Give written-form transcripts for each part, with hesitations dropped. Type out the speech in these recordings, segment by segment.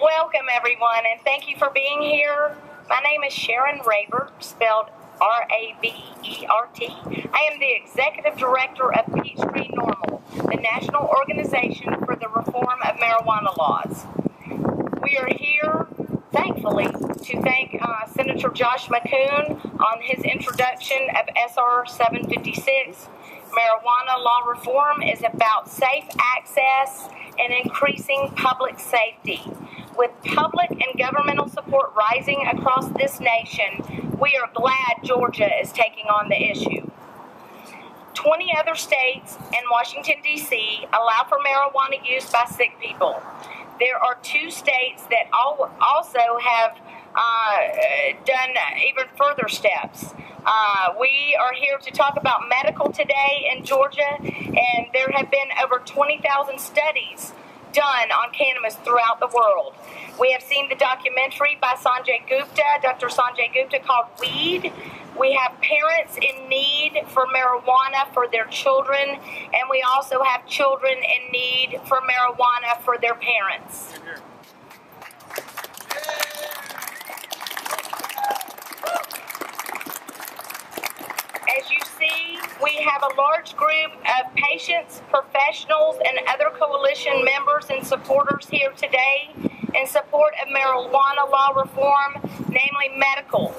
Welcome, everyone, and thank you for being here. My name is Sharon Rabert, spelled R-A-B-E-R-T. I am the Executive Director of Peachtree NORML, the National Organization for the Reform of Marijuana Laws. We are here, thankfully, to thank Senator Josh McCoon on his introduction of SR 756. Marijuana law reform is about safe access and increasing public safety. With public and governmental support rising across this nation, we are glad Georgia is taking on the issue. 20 other states and Washington, D.C. allow for marijuana use by sick people. There are 2 states that also have done even further steps. We are here to talk about medical today in Georgia, and there have been over 20,000 studies done on cannabis throughout the world. We have seen the documentary by Dr. Sanjay Gupta called Weed. We have parents in need for marijuana for their children, and we also have children in need for marijuana for their parents. As you see, we have a large group of patients, professionals, and other coalition members and supporters here today in support of marijuana law reform, namely medical.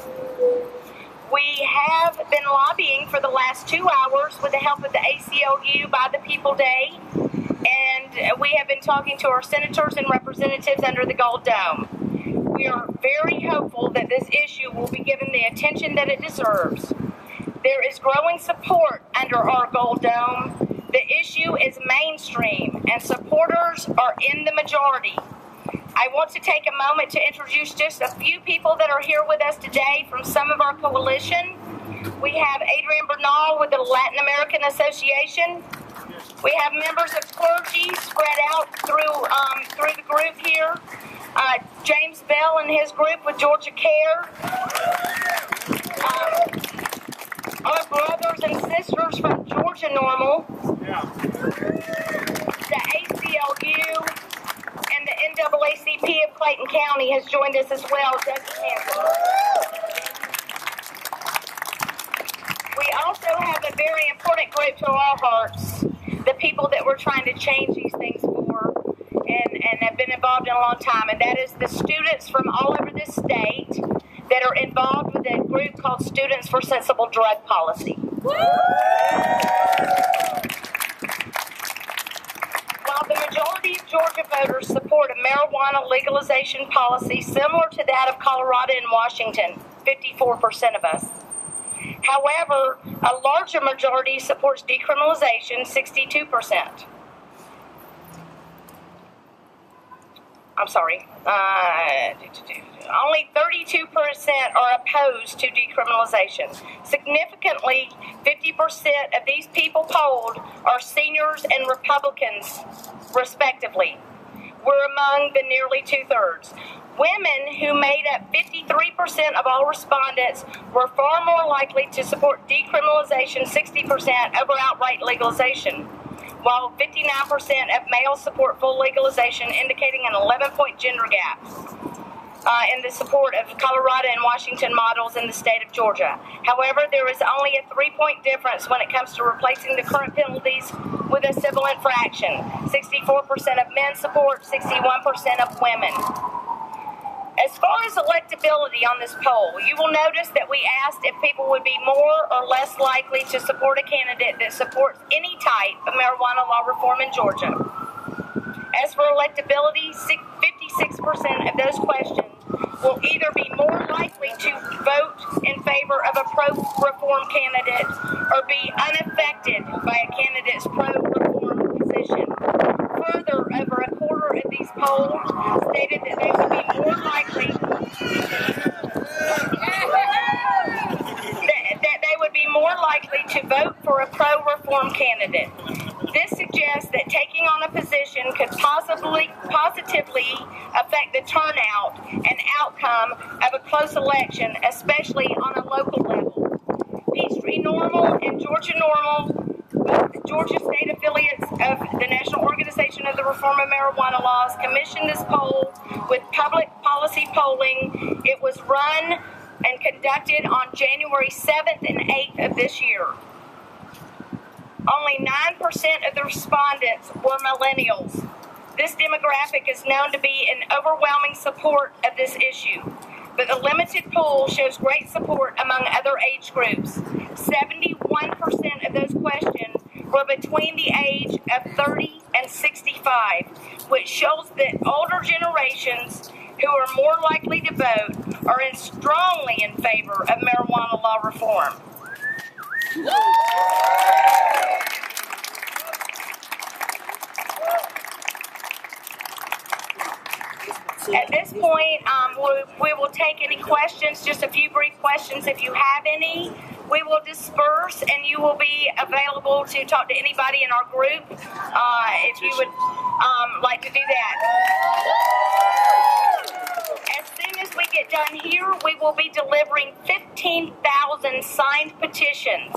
We have been lobbying for the last 2 hours with the help of the ACLU by the People Day, and we have been talking to our senators and representatives under the Gold Dome. We are very hopeful that this issue will be given the attention that it deserves. There is growing support under our Gold Dome. The issue is mainstream, and supporters are in the majority. I want to take a moment to introduce just a few people that are here with us today from some of our coalition. We have Adrian Bernal with the Latin American Association. We have members of clergy spread out through the group here. James Bell and his group with Georgia Care. Our brothers and sisters from Georgia NORML, the ACLU, and the NAACP of Clayton County has joined us as well. We also have a very important group to our hearts, the people that we're trying to change these things for and have been involved in a long time, and that is the students from all over this state that are involved with a group called Students for Sensible Drug Policy. While the majority of Georgia voters support a marijuana legalization policy similar to that of Colorado and Washington, 54% of us. However, a larger majority supports decriminalization, 62%. I'm sorry. Only 32% are opposed to decriminalization. Significantly, 50% of these people polled are seniors and Republicans, respectively. We're among the nearly 2/3. Women, who made up 53% of all respondents, were far more likely to support decriminalization, 60%, over outright legalization, while 59% of males support full legalization, indicating an 11-point gender gap in the support of Colorado and Washington models in the state of Georgia. However, there is only a 3-point difference when it comes to replacing the current penalties with a civil infraction. 64% of men support, 61% of women. As far as electability on this poll, you will notice that we asked if people would be more or less likely to support a candidate that supports any type of marijuana law reform in Georgia. As for electability, 56% of those questioned will either be more likely to vote in favor of a pro-reform candidate or be unaffected by a candidate's pro-reform position. Further, over a quarter of these polls stated that they would be more likely to vote for a pro-reform candidate. This suggests that taking on a position could positively affect the turnout and outcome of a close election, especially on a local level. Peachtree NORML and Georgia NORML Both Georgia state affiliates of the National Organization of the Reform of Marijuana Laws commissioned this poll with public policy polling. It was run and conducted on January 7th and 8th of this year. Only 9% of the respondents were millennials. This demographic is known to be in overwhelming support of this issue, but the limited poll shows great support among other age groups. 71% of those questioned were between the age of 30 and 65, which shows that older generations who are more likely to vote are strongly in favor of marijuana law reform. At this point, we will take any questions, just a few brief questions if you have any. We will disperse and you will be available to talk to anybody in our group if you would like to do that. As soon as we get done here, we will be delivering 15,000 signed petitions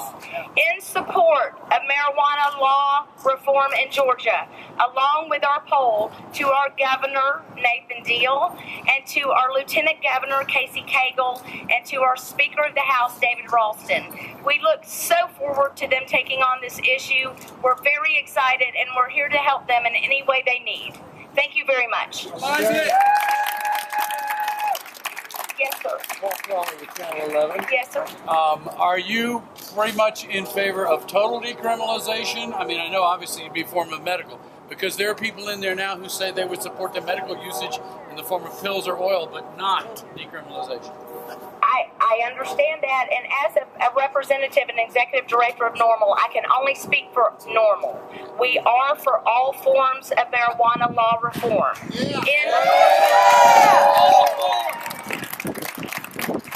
in support of marijuana law reform in Georgia, along with our poll to our Governor, Nathan Deal, and to our Lieutenant Governor, Casey Cagle, and to our Speaker of the House, David Ralston. We look so forward to them taking on this issue. We're very excited, and we're here to help them in any way they need. Thank you very much. Yes, sir. Yes, sir. Are you pretty much in favor of total decriminalization? I mean, I know obviously you'd be a form of medical, because there are people in there now who say they would support the medical usage in the form of pills or oil, but not decriminalization. I understand that, and as a representative and executive director of NORML, I can only speak for NORML. We are for all forms of marijuana law reform.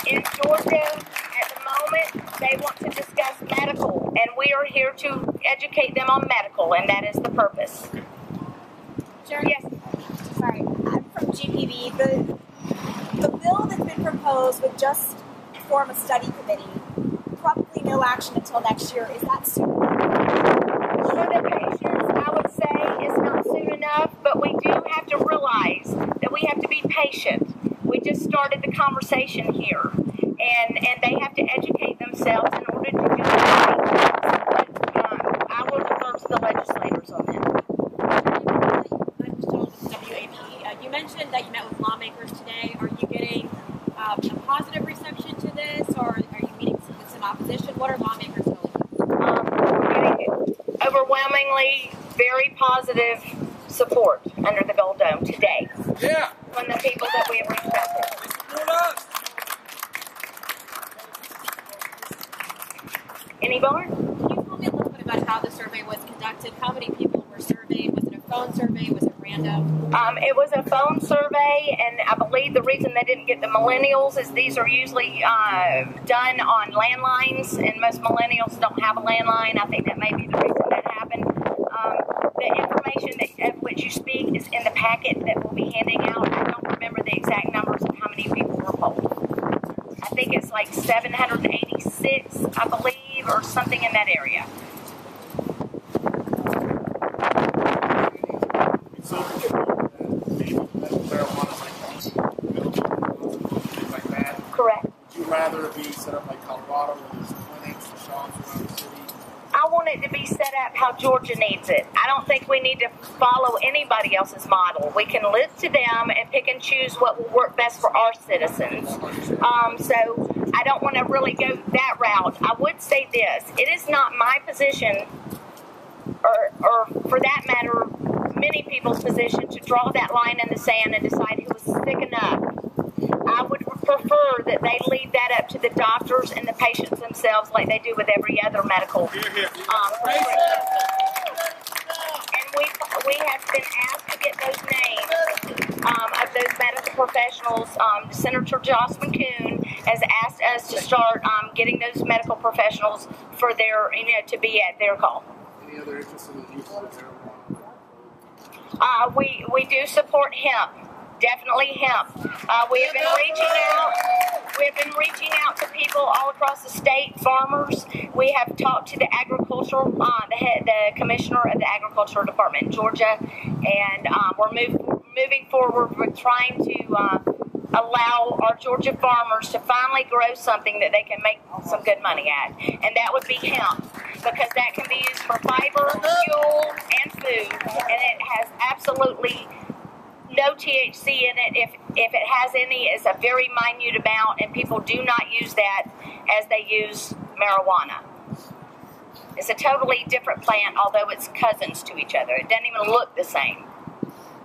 In Georgia, at the moment, they want to discuss medical, and we are here to educate them on medical, and that is the purpose. Sharon? Yes. Sorry, I'm from GPV. The bill that's been proposed would just form a study committee. Probably no action until next year. Is that soon enough? For the patients, I would say it's not soon enough, but we do have to realize that we have to be patient. We just started the conversation here, and they have to educate themselves in order to do that. I will defer to the legislators on that. WAP. You mentioned that you met with lawmakers today. Are you getting a positive reception to this, or are you meeting with some opposition? What are lawmakers telling you? We're getting overwhelmingly very positive support under the Gold Dome today. Yeah. From the people that we have reached out to. Any more? Can you tell me a little bit about how the survey was conducted? How many people were surveyed? Was it a phone survey? Was it random? It was a phone survey, and I believe the reason they didn't get the millennials is these are usually done on landlines, and most millennials don't have a landline. I think that may be the reason that happened. The information of which you speak is in the packet that we'll be handing out. I don't remember the exact numbers of how many people were polled. I think it's like 786, I believe, or something in that area. Correct. Would you rather it be set up like Colorado, where there's clinics and shops around the city? I want it to be set up how Georgia needs it. I don't think we need to follow anybody else's model. We can listen to them and pick and choose what will work best for our citizens. So I don't want to really go that route. I would say this. It is not my position, or for that matter, many people's position, to draw that line in the sand and decide who is sick enough. I would prefer that they leave that up to the doctors and the patients themselves, like they do with every other medical prescription. And we have been asked to get those names of those medical professionals. Senator Jocelyn Kuhn has asked us to start getting those medical professionals for their, to be at their call. Any other interest in the use of marijuana? We do support hemp. Definitely hemp. We have been reaching out to people all across the state, farmers. We have talked to the the commissioner of the agricultural department in Georgia, and we're moving forward with trying to allow our Georgia farmers to finally grow something that they can make some good money at, and that would be hemp, because that can be used for fiber, fuel, and food, and it has absolutely no THC in it. If it has any, it's a very minute amount, and people do not use that as they use marijuana. It's a totally different plant, although it's cousins to each other. It doesn't even look the same.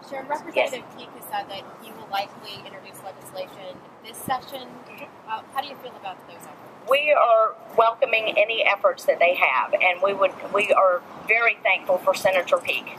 Sure, Representative Peake has said that he will likely introduce legislation this session. How do you feel about those efforts? We are welcoming any efforts that they have, and we are very thankful for Senator Peake.